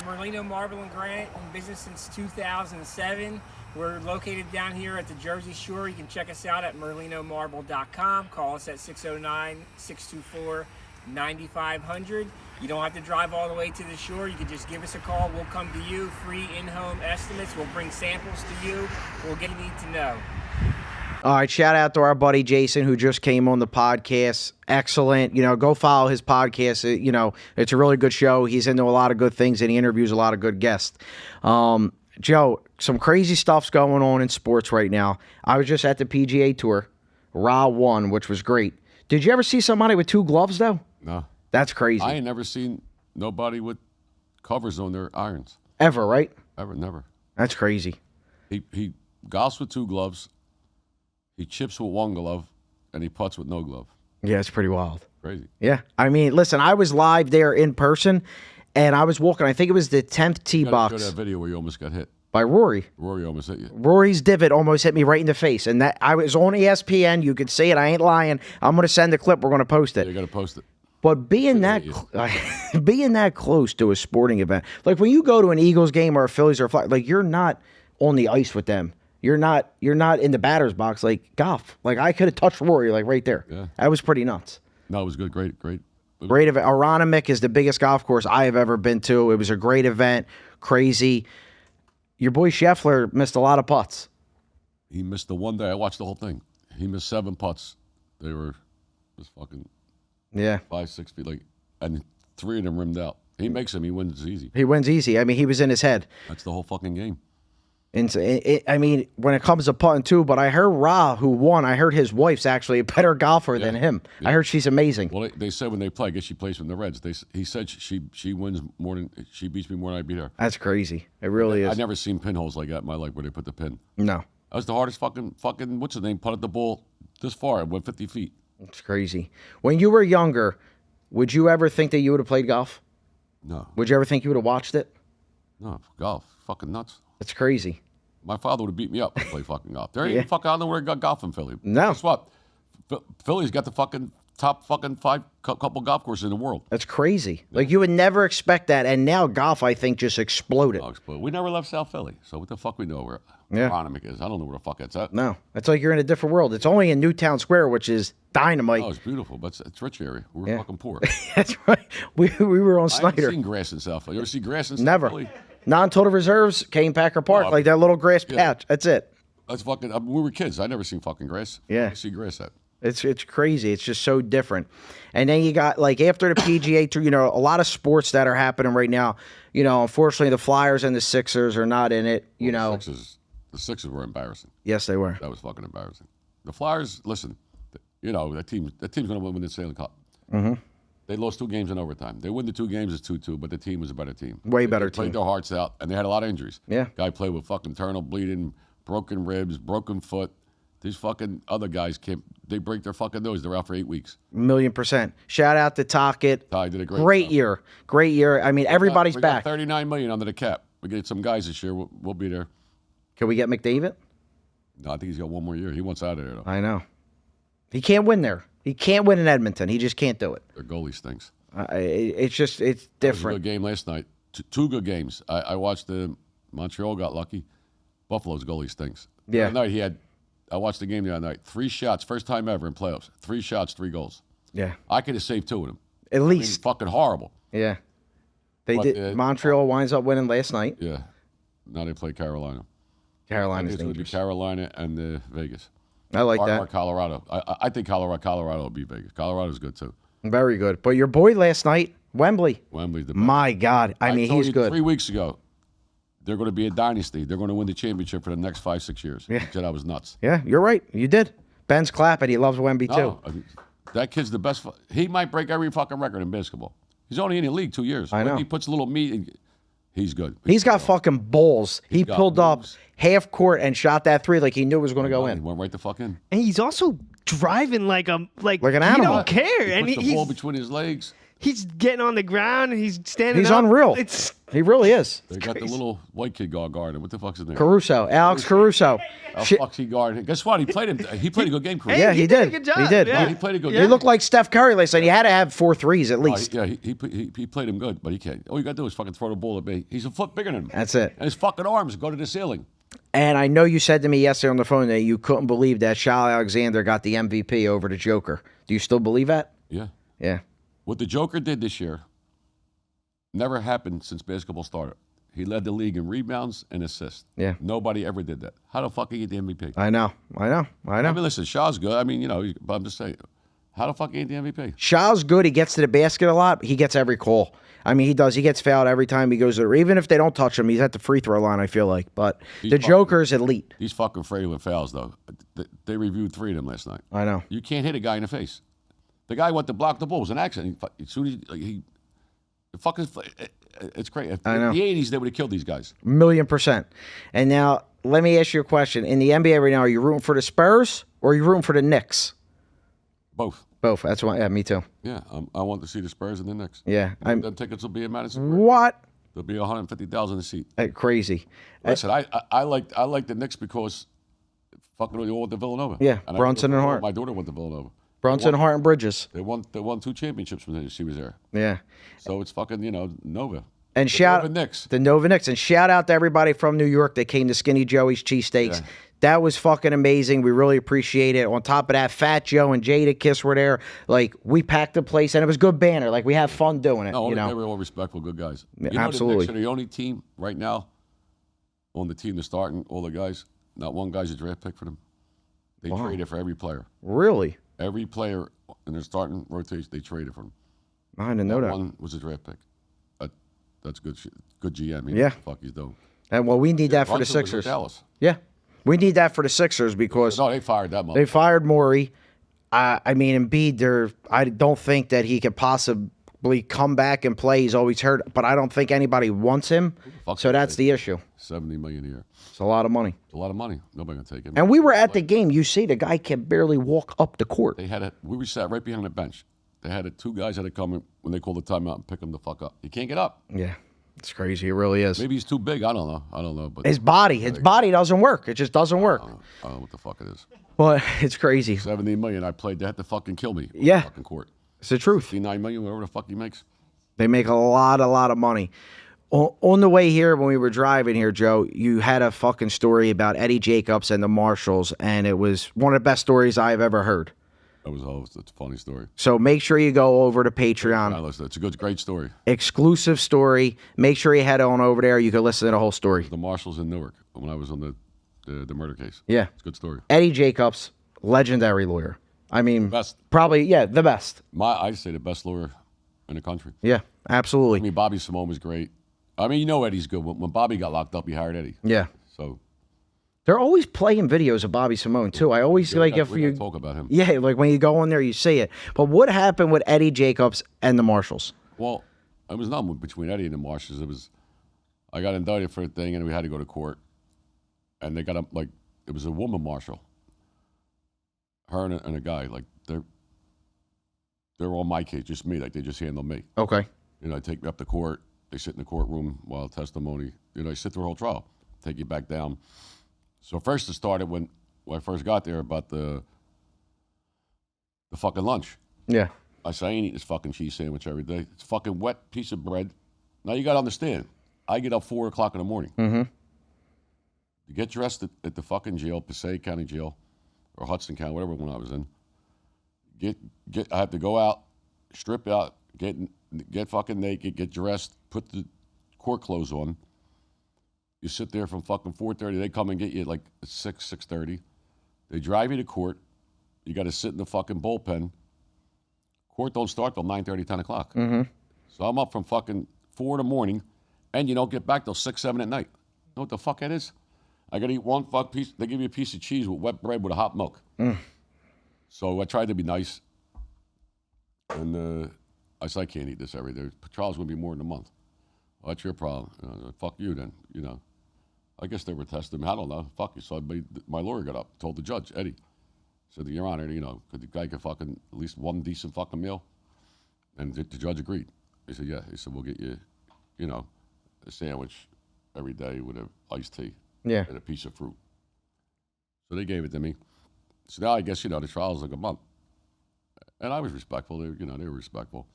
Merlino Marble and Granite, in business since 2007. We're located down here at the Jersey Shore. You can check us out at merlinomarble.com. Call us at 609-624-9500. You don't have to drive all the way to the shore. You can just give us a call. We'll come to you. Free in-home estimates. We'll bring samples to you. We'll get what you need to know.
All right, shout out to our buddy Jason, who just came on the podcast. Excellent. You know, go follow his podcast. You know, it's a really good show. He's into a lot of good things, and he interviews a lot of good guests. Joe, some crazy stuff's going on in sports right now. I was just at the PGA Tour. Ra won, which was great. Did you ever see somebody with 2 gloves, though?
No.
That's crazy.
I ain't never seen nobody with covers on their irons.
Ever, right?
Ever, never.
That's crazy.
He golfs with 2 gloves. He chips with 1 glove, and he putts with no glove.
Yeah, it's pretty wild.
Crazy.
Yeah. I mean, listen, I was live there in person, and I was walking. I think it was the 10th tee
You gotta
box
show that video where you almost got hit.
by Rory.
Rory almost hit you.
Rory's divot almost hit me right in the face, and that I was on ESPN. You could see it. I ain't lying. I'm gonna send the clip. We're gonna post
Yeah,
it.
you got to post it.
But being that being that close to a sporting event, like when you go to an Eagles game or a Phillies or a Fly, like you're not on the ice with them. You're not in the batter's box like golf. Like I could have touched Rory like right there.
Yeah.
That was pretty nuts.
No, it was good. Great.
Great event. Aronimink is the biggest golf course I have ever been to. It was a great event. Crazy. Your boy Scheffler missed a lot of putts.
He missed the one day. I watched the whole thing. He missed 7 putts. They were just fucking
Yeah.
5-6 feet, like, and 3 of them rimmed out. He makes them. He wins easy.
He wins easy. I mean, he was in his head.
That's the whole fucking game.
And I mean, when it comes to putting too, but I heard Ra, who won, I heard his wife's actually a better golfer than him.
Yeah.
I heard she's amazing.
Well, they said when they play, I guess she plays from the Reds. He said she wins more than she beats me more than I beat her.
That's crazy. It really is.
I've never seen pinholes like that in my life where they put the pin.
No,
That was the hardest fucking what's his name? Putted the ball this far. It went 50 feet.
it's crazy. When you were younger, would you ever think that you would have played golf?
No,
Would you ever think you would have watched it?
no, golf, fucking nuts.
It's crazy.
My father would have beat me up to play fucking golf. There ain't fucking, I don't know where he got golf in Philly.
No.
Guess what? Philly's got the fucking top fucking couple golf courses in the world.
That's crazy. Like you would never expect that, and now golf, I think, just exploded.
But we never left South Philly, so what the fuck we know where Veronica is? I don't know where the fuck it's at.
No, it's like you're in a different world. It's only in Newtown Square, which is dynamite.
Oh, it's beautiful, but it's a rich area. We were fucking poor.
That's right. We were on
I haven't
Snyder.
seen grass in South Philly. You ever see grass in South
Never.
Philly?
Non-total reserves, Kane Packer Park, like that little grass patch. That's it.
That's fucking. I mean, we were kids. I never seen fucking grass.
Yeah.
I see grass at.
It's crazy. It's just so different. And then you got like after the PGA Tour, a lot of sports that are happening right now. Unfortunately, the Flyers and the Sixers are not in it.
The Sixers were embarrassing.
Yes, they were.
That was fucking embarrassing. The Flyers, listen, that team's going to win the Stanley Cup. Mm-hmm. They lost 2 games in overtime. They win the 2 games, it's 2-2, but the team was a better team.
Way better
They played
team.
their hearts out, and they had a lot of injuries.
Yeah.
Guy played with fucking internal bleeding, broken ribs, broken foot. These fucking other guys they break their fucking nose. They're out for 8 weeks.
1,000,000%. Shout out to Tocchet.
Ty did a
great
job.
year. Great year. I mean, everybody's
we
back.
got $39 million under the cap. We get some guys this year. We'll be there.
Can we get McDavid?
No, I think he's got 1 more year. He wants out of there, though.
I know. He can't win there. He can't win in Edmonton. He just can't do it.
Their goalie stinks.
It's just, it's
It was a
different.
good game last night. 2 good games. I watched the Montreal got lucky. Buffalo's goalie stinks.
Yeah.
The other night I watched the game the other night. 3 shots, first time ever in playoffs. 3 shots, 3 goals.
Yeah.
I could have saved 2 of them.
At least.
Fucking horrible.
Yeah. They
But,
did. Montreal winds up winning last night.
Yeah. Now they play Carolina. I
Carolina's
think it's going to be
dangerous.
Carolina and Vegas.
I like
Or
that.
Colorado. I think Colorado will beat Vegas. Colorado's good too.
Very good. But your boy last night, Wembley.
Wembley's the best.
My God. I mean,
told
he's
you
good.
3 weeks ago, they're going to be a dynasty. They're going to win the championship for the next 5-6 years.
Yeah.
I said I was nuts.
Yeah, you're right. You did. Ben's clapping. He loves Wemby too.
No, I mean, that kid's the best. He might break every fucking record in basketball. He's only in the league 2 years.
I know.
When he puts a little meat in, he's good.
He's got fucking balls. He
got
pulled up
moves.
half court and shot that 3 like he knew it was going to go
He
in.
went right the fuck in.
And he's also driving like
an
he
animal.
don't care.
He
And
puts the ball between his legs.
he's getting on the ground and he's standing
He's
up.
unreal.
It's
He really is.
They got the little white kid guarding. What the fuck's his name?
Caruso. Alex Caruso.
How
Shit.
fuck's he guarding? Guess what? He played a good game, Caruso.
Yeah,
he
he
did a
did.
good job.
He did.
Yeah.
He played a good
He
game.
looked like Steph Curry last night. He had to have 4 threes at
Oh,
least.
yeah, he played him good, but he can't. All you got to do is fucking throw the ball at me. He's a foot bigger than him.
That's it.
And his fucking arms go to the ceiling.
And I know you said to me yesterday on the phone that you couldn't believe that Shai Alexander got the MVP over the Joker. Do you still believe that?
Yeah.
Yeah.
What the Joker did this year never happened since basketball started. He led the league in rebounds and assists.
Yeah.
Nobody ever did that. How the fuck he get the MVP?
I know.
I mean, listen, Shaw's good. I mean, but I'm just saying, how the fuck he get the MVP?
Shai's good. He gets to the basket a lot. He gets every call. I mean, he does. He gets fouled every time he goes there. Even if they don't touch him, he's at the free throw line, I feel like. But the Joker's elite.
He's fucking afraid with fouls, though. They reviewed 3 of them last night.
I know.
You can't hit a guy in the face. The guy went to block the ball. It was an accident. As soon as he fucking, it's crazy.
I know.
In the 80s, they would have killed these guys.
1,000,000%. And now, let me ask you a question. In the NBA right now, are you rooting for the Spurs or are you rooting for the Knicks?
Both.
Both. That's why. Yeah, me too.
Yeah, I want to see the Spurs and the Knicks.
Yeah.
The tickets will be in Madison. Square.
What?
There'll be 150,000 a seat.
Crazy.
Listen, I like the Knicks because fucking they all went to Villanova.
Yeah,
And
Brunson and Hart.
My daughter went to Villanova.
Brunson, Hart, and Bridges.
They won 2 championships when she was there.
Yeah.
So it's fucking Nova.
And
The Nova Knicks.
The Nova Knicks. And shout out to everybody from New York that came to Skinny Joey's Cheesesteaks.
Yeah.
That was fucking amazing. We really appreciate it. On top of that, Fat Joe and Jada Kiss were there. Like, we packed the place, and it was good banner. Like, we had fun doing it.
No,
you
they
know?
were all respectful, good guys.
Yeah,
The
absolutely.
Knicks are the only team right now on the team that's starting, all the guys, not one guy's a draft pick for them. They traded for every player.
Really?
Every player in their starting rotation, they traded for them.
I didn't know that.
One was a draft pick. That's good shit. Good GM.
Yeah.
What the fuck he's doing.
And, well, we need that for the
Brunson was with
Sixers.
Dallas.
Yeah. We need that for the Sixers because
No, they fired that
they
motherfucker.
fired Morey. I mean, Embiid, I don't think that he could possibly come back and play. He's always hurt, but I don't think anybody wants him.
Fuck
So
that
that's
guy.
the issue.
$70 million a year.
It's a lot of money.
It's a lot of money. Nobody gonna take him.
And we were at the game. You see, the guy can barely walk up the court.
We were sat right behind the bench. They had 2 guys had to come in when they called the timeout and pick him the fuck up. He can't get up.
Yeah. It's crazy. It really is.
Maybe he's too big. I don't know. But
His body doesn't work. It just doesn't work.
I don't know what the fuck it is.
But it's crazy.
70 million I played. They had to fucking kill me.
Yeah.
Fucking court.
It's the truth.
59 million, whatever the fuck he makes.
They make a lot of money. On the way here, when we were driving here, Joe, you had a fucking story about Eddie Jacobs and the Marshals, and it was one of the best stories I've ever heard.
It's a funny story.
So make sure you go over to Patreon.
Listen, it's a great story.
Exclusive story. Make sure you head on over there. You can listen to the whole story.
The Marshals in Newark when I was on the murder case.
Yeah.
It's a good story.
Eddie Jacobs, legendary lawyer. I mean,
Best.
probably, the best.
I'd say the best lawyer in the country.
Yeah, absolutely.
I mean, Bobby Simone was great. I mean, Eddie's good. When Bobby got locked up, he hired Eddie.
Yeah.
So
they're always playing videos of Bobby Simone, too. I always if you
talk about him.
Yeah, like when you go on there, you see it. But what happened with Eddie Jacobs and the Marshals?
Well, it was nothing between Eddie and the Marshals. I got indicted for a thing, and we had to go to court. And they got it was a woman marshal. Her and a guy, they're on my case, just me. They just handle me.
Okay.
They take me up to court. They sit in the courtroom while testimony. They sit through the whole trial. Take you back down. So first it started when I first got there about the fucking lunch.
Yeah.
I said, I ain't eating this fucking cheese sandwich every day. It's a fucking wet piece of bread. Now you got to understand, I get up 4 o'clock in the morning.
Mm-hmm.
You get dressed at the fucking jail, Passaic County Jail, or Hudson County, whatever one I was in. I have to go out, strip out, get fucking naked, get dressed, put the court clothes on. You sit there from fucking 4:30. They come and get you at 6:30. They drive you to court. You got to sit in the fucking bullpen. Court don't start till 9:30, 10 o'clock.
Mm-hmm.
So I'm up from fucking 4 in the morning, and you don't get back till 6, 7 at night. You know what the fuck that is? I got to eat one fuck piece. They give you a piece of cheese with wet bread with a hot milk. So I tried to be nice. And I said, I can't eat this every day. The trial's going to be more than a month. Well, that's your problem. Fuck you then, I guess they were testing me. I don't know. Fuck you. So my lawyer got up, told the judge, Eddie, said, Your Honor, could the guy get fucking at least one decent fucking meal? And the judge agreed. He said, yeah. He said, we'll get you, a sandwich every day with an iced tea.
Yeah.
And a piece of fruit. So they gave it to me. So now I guess, the trial's like a month. And I was respectful. They were respectful.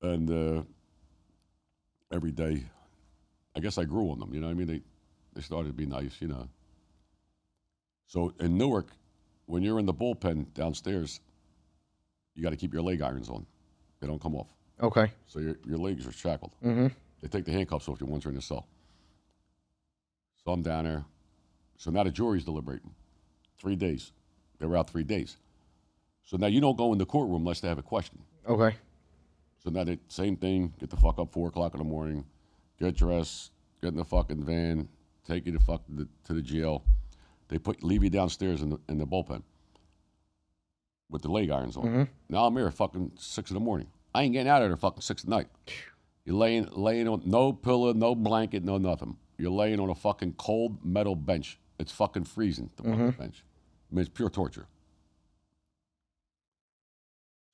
And every day, I guess I grew on them. You know what I mean? They started to be nice, So in Newark, when you're in the bullpen downstairs, you got to keep your leg irons on. They don't come off.
Okay.
So your legs are shackled.
Mm-hmm.
They take the handcuffs off you once you're in the cell. So I'm down there. So now the jury's deliberating. 3 days. They were out 3 days. So now you don't go in the courtroom unless they have a question.
Okay.
So now the same thing, get the fuck up 4 o'clock in the morning, get dressed, get in the fucking van, take you to the jail. They leave you downstairs in the bullpen with the leg irons on.
Mm-hmm.
Now I'm here at fucking 6 in the morning. I ain't getting out of there fucking 6 at night. You're laying on no pillow, no blanket, no nothing. You're laying on a fucking cold metal bench. It's fucking freezing, the fucking bench. I mean, it's pure torture.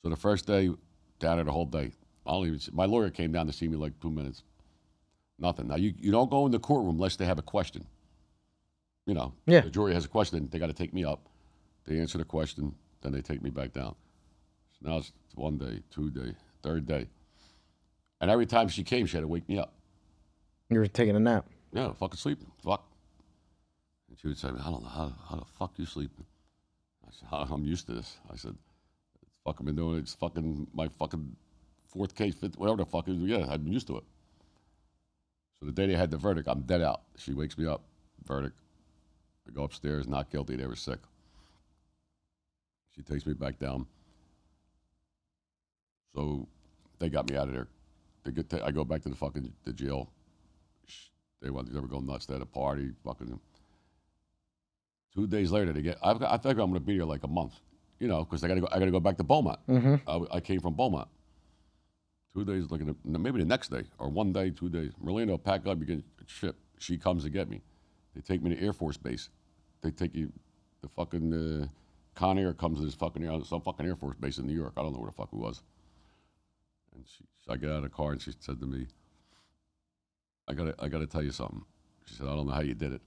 So the first day, down there the whole day. My lawyer came down to see me 2 minutes. Nothing. Now, you don't go in the courtroom unless they have a question.
Yeah.
The jury has a question, they got to take me up. They answer the question, then they take me back down. So now it's 1 day, 2 day, 3rd day. And every time she came, she had to wake me up.
You were taking a nap.
Yeah, fucking sleeping. Fuck. And she would say, I don't know, how the fuck you sleeping? I said, I'm used to this. I said, fucking been doing it. It's fucking my fucking 4th case, 5th, whatever the fuck it is. Yeah, I've been used to it. So the day they had the verdict, I'm dead out. She wakes me up, verdict. I go upstairs, not guilty, they were sick. She takes me back down. So they got me out of there. I go back to the jail. They were going nuts. They had a party, fucking. 2 days later, I think I'm going to be here a month, because I got to go back to Beaumont.
Mm-hmm.
I came from Beaumont. 2 days, maybe the next day, or 1 day, 2 days. Merlino, pack up, you get ship. She comes to get me. They take me to Air Force Base. They take you, the fucking Con Air comes to this fucking some fucking Air Force Base in New York. I don't know where the fuck it was. And I get out of the car and she said to me, I gotta tell you something. She said, I don't know how you did it.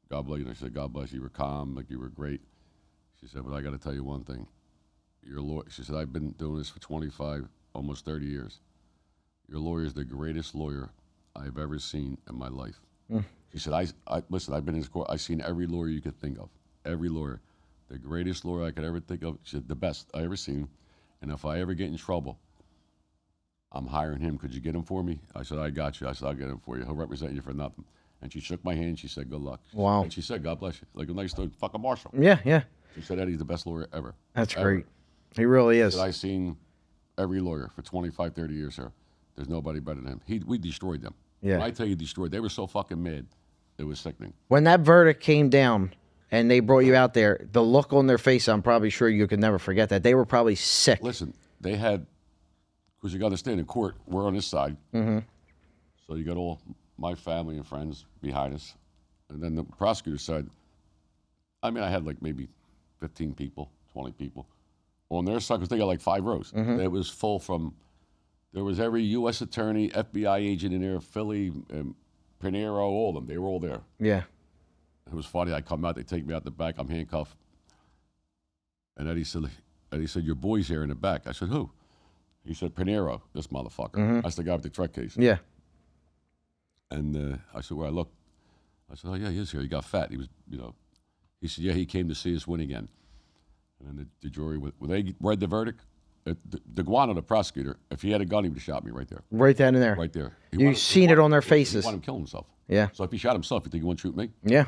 God bless you. I said, God bless you. You were calm, like you were great. She said, but I got to tell you one thing. Your lawyer. She said, I've been doing this for 25, almost 30 years. Your lawyer is the greatest lawyer I've ever seen in my life. She said, I listen, I've been in his court. I've seen every lawyer you could think of. Every lawyer. The greatest lawyer I could ever think of. She said, the best I ever seen. And if I ever get in trouble, I'm hiring him. Could you get him for me? I said, I got you. I said, I'll get him for you. He'll represent you for nothing. And she shook my hand. She said, good luck.
Wow.
And she said, God bless you. Like a nice fucking Marshall.
Yeah, yeah.
She said, Eddie's the best lawyer ever.
That's
ever.
great. He really is.
Said, I've seen every lawyer for 25, 30 years here. There's nobody better than him. We destroyed them.
Yeah.
When I tell you destroyed, they were so fucking mad. It was sickening.
When that verdict came down and they brought you out there, the look on their face, I'm probably sure you could never forget that. They were probably sick.
Listen, they had, because you got to stand in court, we're on this side. Mm-hmm. So you got all my family and friends behind us. And then the prosecutor said, I mean, I had like maybe 15 people, 20 people on their side, because they got like 5 rows. Mm-hmm. It was full from, there was every U.S. attorney, FBI agent in there, Philly, Pinero, all of them. They were all there.
Yeah.
It was funny. I come out, they take me out the back. I'm handcuffed. And Eddie said, your boy's here in the back. I said, who? He said, Pinero, this motherfucker.
Mm-hmm.
That's the guy with the truck case.
Yeah.
And I said, where I look? I said, oh, yeah, he is here. He got fat. He was, he said, yeah, he came to see us win again. And then the jury, when they read the verdict, the Guano, the prosecutor, if he had a gun, he would have shot me right there.
Right then and there.
Right there.
You've seen it on their faces.
He wanted him to kill himself.
Yeah.
So if he shot himself, you think he wouldn't shoot me?
Yeah.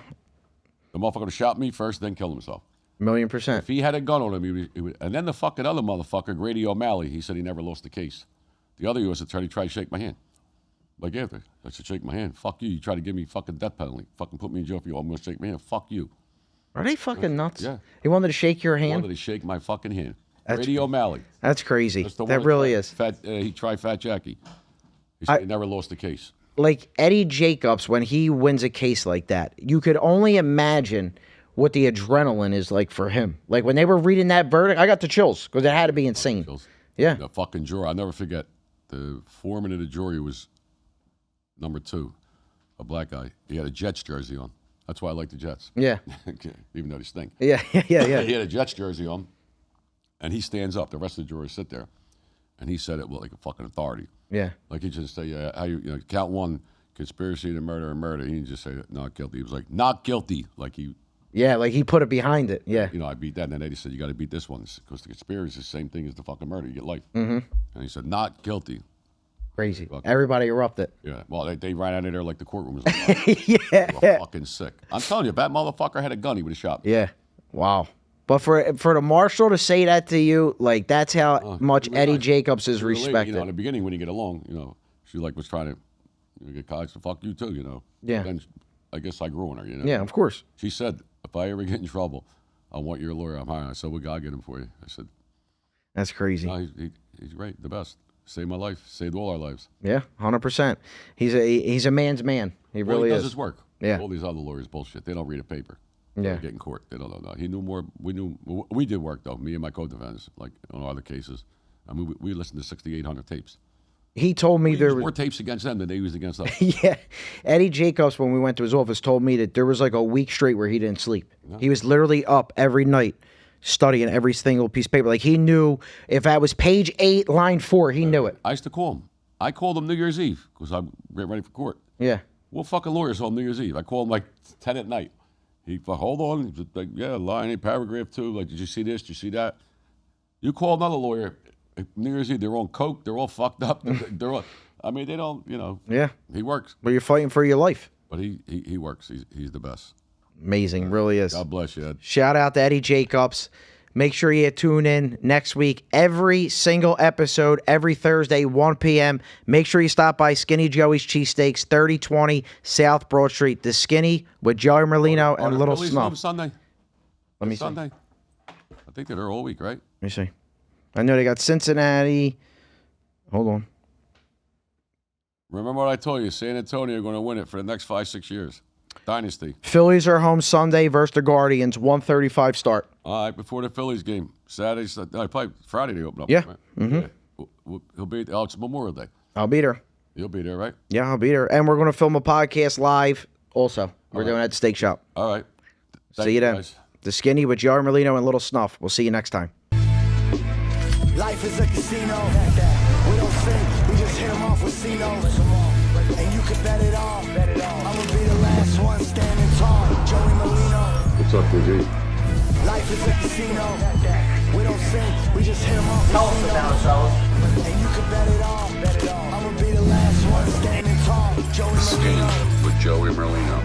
The motherfucker would have shot me first, then killed himself.
1,000,000%.
If he had a gun on him, he would, and then the fucking other motherfucker, Grady O'Malley, he said he never lost the case. The other U.S. attorney tried to shake my hand. Like, yeah, I should shake my hand. Fuck you. You try to give me fucking death penalty. Fucking put me in jail for you. I'm going to shake my hand. Fuck you.
Are they fucking nuts?
Yeah.
He wanted to shake your
He
hand?
wanted to shake my fucking hand. Grady O'Malley.
That's crazy.
That's the
That
one
really is.
He tried Fat Jackie. He said he never lost the case.
Like Eddie Jacobs, when he wins a case like that, you could only imagine what the adrenaline is like for him. Like when they were reading that verdict, I got the chills because it had to be insane. Yeah.
The fucking juror, I'll never forget. The foreman of the jury was number 2, a black guy. He had a Jets jersey on. That's why I like the Jets.
Yeah.
Even though they stink.
Yeah.
He had a Jets jersey on, and he stands up. The rest of the jurors sit there, and he said it with like a fucking authority.
Yeah.
Like he just say, how you count 1, conspiracy to murder and murder. He didn't just say not guilty. He was like, not guilty. Like he.
Yeah, like he put it behind it. Yeah.
I beat that. And then Eddie said, you got to beat this one because the conspiracy is the same thing as the fucking murder. You get life. Mm-hmm. And he said, not guilty.
Crazy. Everybody erupted.
Yeah. Well, they ran out of there like the courtroom was like,
yeah.
They were fucking sick. I'm telling you, if that motherfucker had a gun, he would have shot me.
Yeah. Wow. But for the marshal to say that to you, like that's how much Eddie Jacobs is respected.
In the beginning, when you get along, she was trying to get college to fuck you too,
Yeah.
Then I guess I grew on her,
Yeah, of course.
She said, if I ever get in trouble, I want your lawyer. I'm hiring. I said, well, God get him for you. I said,
that's crazy.
No, he's great, the best. Saved my life. Saved all our lives.
Yeah, 100%. He's a man's man. He really
he does
is.
his work.
Yeah.
All these other lawyers bullshit. They don't read a paper.
Yeah.
They get in court. They don't know. No. He knew more. We did work though. Me and my co-defendants, like on other cases. I mean, we listened to 6,800 tapes.
He told me there
used
was
more tapes against them than they used against us.
Yeah. Eddie Jacobs, when we went to his office, told me that there was like a week straight where he didn't sleep. Yeah. He was literally up every night studying every single piece of paper. Like he knew if I was page 8, line 4, he knew it.
I used to call him. I called him New Year's Eve because I'm getting ready for court.
Yeah.
What fucking lawyers home New Year's Eve? I called him like 10 at night. He hold on. He's like, yeah, line, paragraph 2. Like, did you see this? Did you see that? You call another lawyer New Year's Eve, they're on coke. They're all fucked up. They're all, I mean, they don't,
Yeah.
He works.
But you're fighting for your life.
But he works. He's the best.
Amazing. Really is.
God bless you, Ed.
Shout out to Eddie Jacobs. Make sure you tune in next week. Every single episode, every Thursday, 1 p.m. Make sure you stop by Skinny Joey's Cheesesteaks, 3020 South Broad Street. The Skinny with Joey Merlino and Little Snuff.
Sunday.
Let me see.
Sunday. I think they're there all week, right?
Let me see. I know they got Cincinnati. Hold on.
Remember what I told you. San Antonio are going to win it for the next 5-6 years. Dynasty.
Phillies are home Sunday versus the Guardians. 1:35 start.
All right, before the Phillies game. Saturday, probably Friday they open up.
Yeah.
Right? Mm-hmm. Yeah. He'll be, it's Memorial Day.
I'll be there.
You'll be there, right?
Yeah, I'll be there. And we're going to film a podcast live also. We're
All
doing it
right.
at the steak shop.
All right. Thank
See you then.
guys.
The Skinny with Joey Merlino and Little Snuff. We'll see you next time.
Life is a casino. We don't sing, we just hit 'em off with C-notes. And you can bet it all. I'ma be the last one standing tall. Joey Merlino.
What's up, G?
Life is a casino. We don't sing, we just hit 'em off with C-notes. And you can bet it all. I'ma be the last one standing tall. Joey Merlino.
With Joey Merlino.